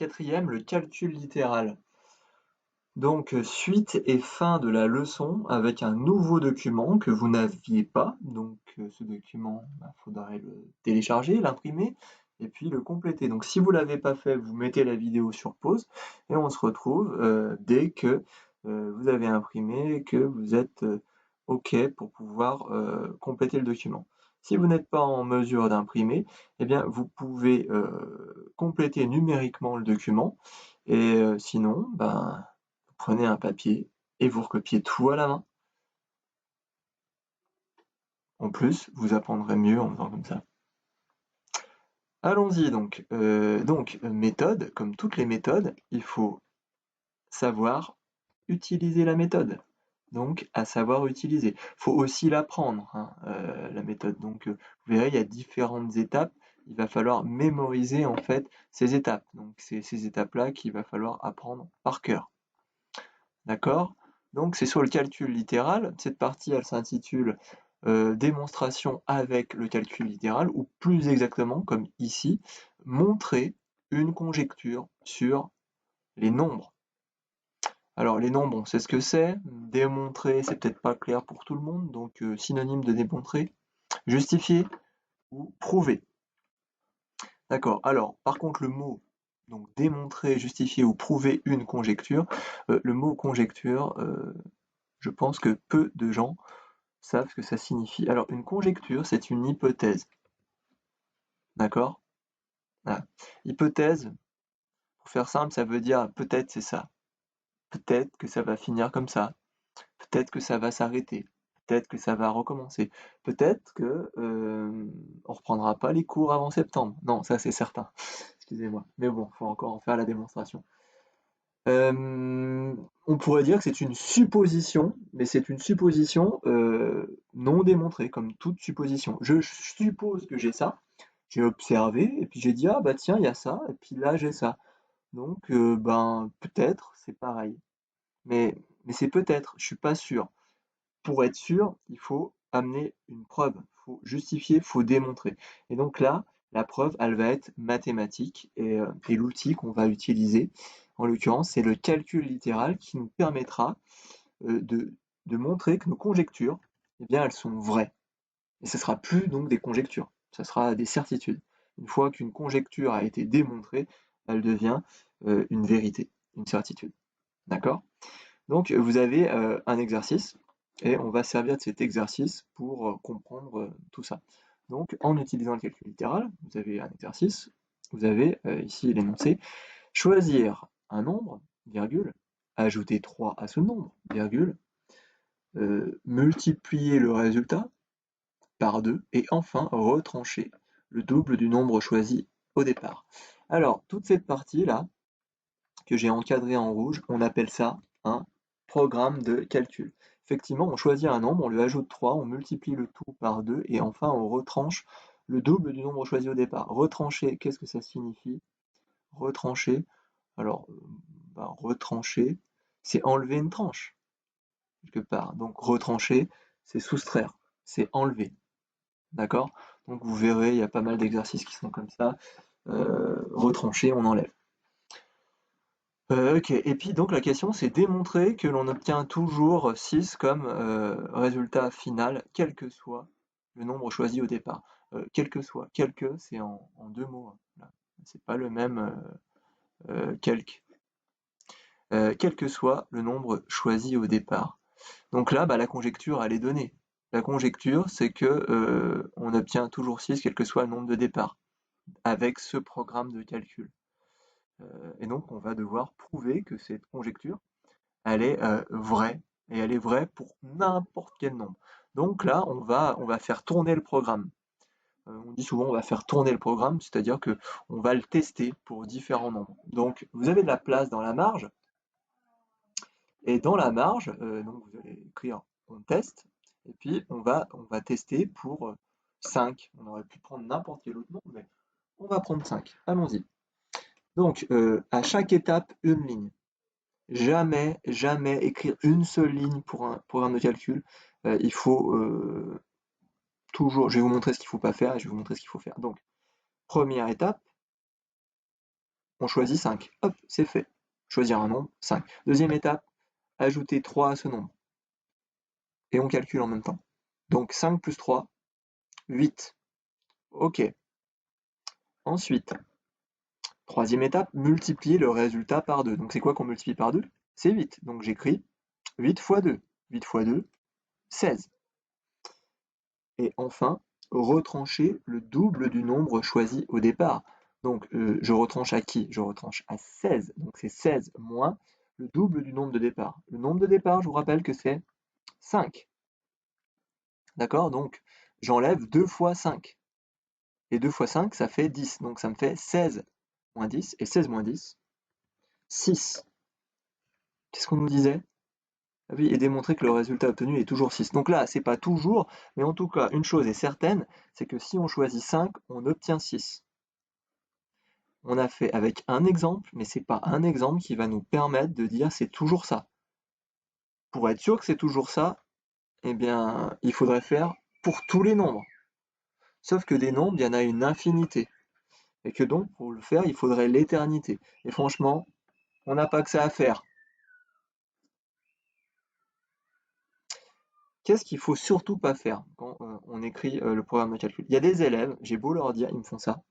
Quatrième, le calcul littéral. Donc, suite et fin de la leçon avec un nouveau document que vous n'aviez pas. Donc, ce document, faudrait le télécharger, l'imprimer et puis le compléter. Donc, si vous l'avez pas fait, vous mettez la vidéo sur pause et on se retrouve dès que vous avez imprimé et que vous êtes OK pour pouvoir compléter le document. Si vous n'êtes pas en mesure d'imprimer, eh bien, vous pouvez compléter numériquement le document et sinon, vous prenez un papier et vous recopiez tout à la main. En plus, vous apprendrez mieux en faisant comme ça. Allons-y donc. Méthode, comme toutes les méthodes, il faut savoir utiliser la méthode. Donc, à savoir utiliser. Il faut aussi l'apprendre, la méthode. Donc, vous verrez, il y a différentes étapes. Il va falloir mémoriser en fait ces étapes. Donc, c'est ces étapes-là qu'il va falloir apprendre par cœur. D'accord? Donc, c'est sur le calcul littéral. Cette partie, elle s'intitule démonstration avec le calcul littéral, ou plus exactement, comme ici, montrer une conjecture sur les nombres. Alors, les nombres, on sait ce que c'est. Démontrer, c'est peut-être pas clair pour tout le monde, donc synonyme de démontrer. Justifier ou prouver. D'accord. Alors, par contre, le mot donc démontrer, justifier ou prouver une conjecture, le mot conjecture, je pense que peu de gens savent ce que ça signifie. Alors, une conjecture, c'est une hypothèse. D'accord? Voilà. Hypothèse, pour faire simple, ça veut dire peut-être c'est ça. Peut-être que ça va finir comme ça. Peut-être que ça va s'arrêter. Peut-être que ça va recommencer. Peut-être que on reprendra pas les cours avant septembre. Non, ça c'est certain. Excusez-moi. Mais bon, faut encore en faire la démonstration. On pourrait dire que c'est une supposition, mais c'est une supposition non démontrée, comme toute supposition. Je suppose que j'ai ça, j'ai observé, et puis j'ai dit, ah bah tiens, il y a ça, et puis là j'ai ça. Donc, peut-être, c'est pareil. Mais c'est peut-être, je suis pas sûr. Pour être sûr, il faut amener une preuve, il faut justifier, il faut démontrer. Et donc là, la preuve, elle va être mathématique et l'outil qu'on va utiliser, en l'occurrence, c'est le calcul littéral qui nous permettra de montrer que nos conjectures, eh bien, elles sont vraies. Et ce sera plus donc des conjectures, ça sera des certitudes. Une fois qu'une conjecture a été démontrée, elle devient une vérité, une certitude. D'accord? Donc vous avez un exercice et on va servir de cet exercice pour comprendre tout ça. Donc en utilisant le calcul littéral, vous avez un exercice, vous avez ici l'énoncé, choisir un nombre, virgule, ajouter 3 à ce nombre, virgule, multiplier le résultat par 2 et enfin retrancher le double du nombre choisi au départ. Alors toute cette partie-là, que j'ai encadré en rouge, on appelle ça un programme de calcul. Effectivement, on choisit un nombre, on lui ajoute 3, on multiplie le tout par 2 et enfin on retranche le double du nombre choisi au départ. Retrancher, qu'est-ce que ça signifie? Retrancher, alors retrancher, c'est enlever une tranche, quelque part. Donc retrancher, c'est soustraire, c'est enlever. D'accord? Donc vous verrez, il y a pas mal d'exercices qui sont comme ça. Retrancher, on enlève. OK, et puis donc la question c'est démontrer que l'on obtient toujours 6 comme résultat final, quel que soit le nombre choisi au départ. Quel que soit, quelque c'est en deux mots, hein, là. C'est pas le même quelque. Quel que soit le nombre choisi au départ. Donc là, la conjecture elle est donnée. La conjecture c'est que on obtient toujours 6 quel que soit le nombre de départ, avec ce programme de calcul. Et donc on va devoir prouver que cette conjecture elle est vraie, et elle est vraie pour n'importe quel nombre. Donc là, on va faire tourner le programme. On dit souvent on va faire tourner le programme, c'est-à-dire que on va le tester pour différents nombres. Donc vous avez de la place dans la marge, et dans la marge, donc vous allez écrire on teste, et puis on va tester pour 5. On aurait pu prendre n'importe quel autre nombre, mais on va prendre 5. Allons-y. Donc à chaque étape, une ligne. Jamais, jamais écrire une seule ligne pour un programme de calcul. Il faut toujours, je vais vous montrer ce qu'il ne faut pas faire et je vais vous montrer ce qu'il faut faire. Donc, première étape, on choisit 5. Hop, c'est fait. Choisir un nombre, 5. Deuxième étape, ajouter 3 à ce nombre. Et on calcule en même temps. Donc 5 plus 3, 8. OK. Ensuite, troisième étape, multiplier le résultat par 2. Donc c'est quoi qu'on multiplie par 2? C'est 8. Donc j'écris 8 fois 2. 8 fois 2, 16. Et enfin, retrancher le double du nombre choisi au départ. Donc je retranche à qui? Je retranche à 16. Donc c'est 16 moins le double du nombre de départ. Le nombre de départ, je vous rappelle que c'est 5. D'accord? Donc j'enlève 2 fois 5. Et 2 fois 5, ça fait 10. Donc ça me fait 16 moins 10. Et 16 moins 10, 6. Qu'est-ce qu'on nous disait? Ah oui, et démontrer que le résultat obtenu est toujours 6. Donc là, c'est pas toujours, mais en tout cas, une chose est certaine, c'est que si on choisit 5, on obtient 6. On a fait avec un exemple, mais c'est pas un exemple qui va nous permettre de dire c'est toujours ça. Pour être sûr que c'est toujours ça, eh bien, il faudrait faire pour tous les nombres. Sauf que des nombres, il y en a une infinité. Et que donc, pour le faire, il faudrait l'éternité. Et franchement, on n'a pas que ça à faire. Qu'est-ce qu'il faut surtout pas faire quand on écrit le programme de calcul? Il y a des élèves, j'ai beau leur dire, ils me font ça.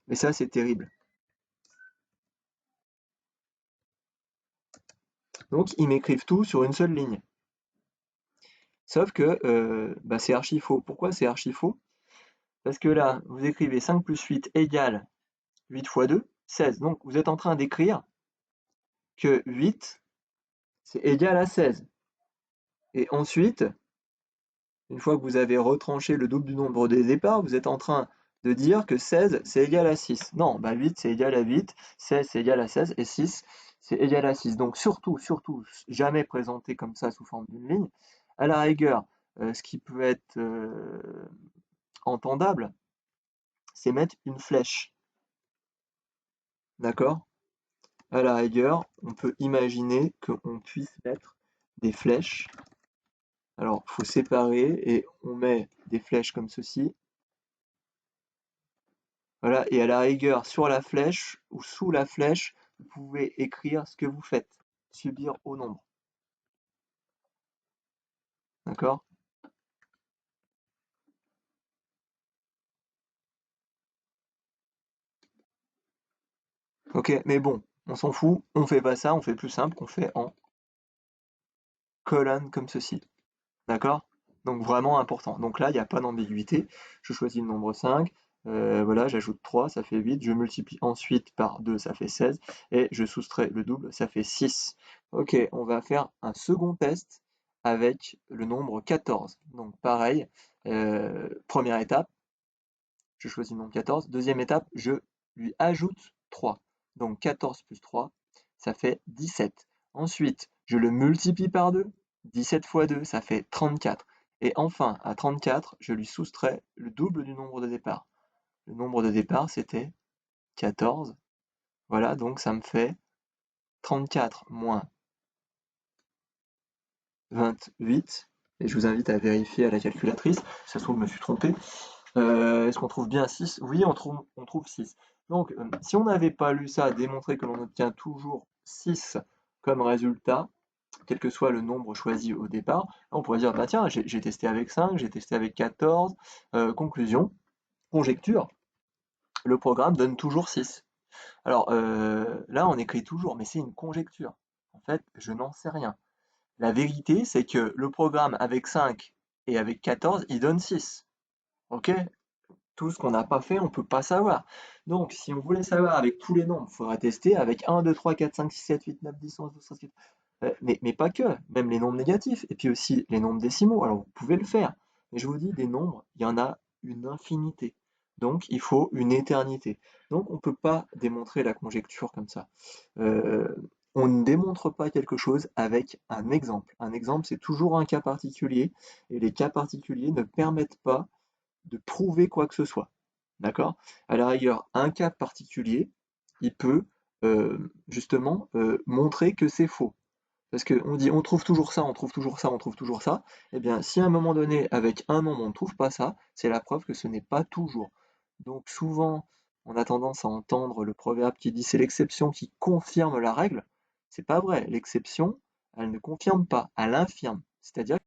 Mais ça, c'est terrible. Donc, ils m'écrivent tout sur une seule ligne. Sauf que bah, c'est archi faux. Pourquoi c'est archi faux? Parce que là, vous écrivez 5 plus 8 égale 8 fois 2, 16. Donc, vous êtes en train d'écrire que 8, c'est égal à 16. Et ensuite, une fois que vous avez retranché le double du nombre des départs, vous êtes en train de dire que 16, c'est égal à 6. Non, bah 8, c'est égal à 8, 16, c'est égal à 16, et 6, c'est égal à 6. Donc surtout, jamais présenté comme ça sous forme d'une ligne. À la rigueur, ce qui peut être entendable, c'est mettre une flèche. D'accord? À la rigueur, on peut imaginer qu'on puisse mettre des flèches. Alors, il faut séparer et on met des flèches comme ceci. Voilà, et à la rigueur, sur la flèche ou sous la flèche, vous pouvez écrire ce que vous faites, subir au nombre. D'accord? Ok, mais bon, on s'en fout, on fait pas ça, on fait plus simple, on fait en colonne comme ceci. D'accord? Donc vraiment important. Donc là, il n'y a pas d'ambiguïté. Je choisis le nombre 5. Voilà, j'ajoute 3, ça fait 8. Je multiplie ensuite par 2, ça fait 16. Et je soustrais le double, ça fait 6. Ok, on va faire un second test avec le nombre 14. Donc pareil, première étape, je choisis le nombre 14. Deuxième étape, je lui ajoute 3. Donc 14 plus 3, ça fait 17. Ensuite, je le multiplie par 2. 17 fois 2, ça fait 34. Et enfin, à 34, je lui soustrais le double du nombre de départ. Le nombre de départ, c'était 14. Voilà, donc ça me fait 34 moins 28. Et je vous invite à vérifier à la calculatrice. Si ça se trouve, je me suis trompé. Est-ce qu'on trouve bien 6? Oui, on trouve 6. Donc, si on n'avait pas lu ça, démontrer que l'on obtient toujours 6 comme résultat, quel que soit le nombre choisi au départ, on pourrait dire, bah tiens, j'ai testé avec 5, j'ai testé avec 14. Conclusion, conjecture, le programme donne toujours 6. Alors là, on écrit toujours, mais c'est une conjecture. En fait, je n'en sais rien. La vérité, c'est que le programme avec 5 et avec 14, il donne 6. Ok? Tout ce qu'on n'a pas fait, on ne peut pas savoir. Donc, si on voulait savoir avec tous les nombres, il faudra tester avec 1, 2, 3, 4, 5, 6, 7, 8, 9, 10, 11, 12, 13, 14. Mais pas que, même les nombres négatifs, et puis aussi les nombres décimaux. Alors, vous pouvez le faire. Mais je vous dis, des nombres, il y en a une infinité. Donc, il faut une éternité. Donc, on ne peut pas démontrer la conjecture comme ça. Euh, on ne démontre pas quelque chose avec un exemple. Un exemple, c'est toujours un cas particulier, et les cas particuliers ne permettent pas de prouver quoi que ce soit. D'accord? À la rigueur, un cas particulier, il peut justement montrer que c'est faux. Parce qu'on dit on trouve toujours ça, on trouve toujours ça, on trouve toujours ça. Eh bien, si à un moment donné, avec un nombre, on ne trouve pas ça, c'est la preuve que ce n'est pas toujours. Donc souvent, on a tendance à entendre le proverbe qui dit c'est l'exception qui confirme la règle. C'est pas vrai. L'exception, elle ne confirme pas, elle infirme. C'est-à-dire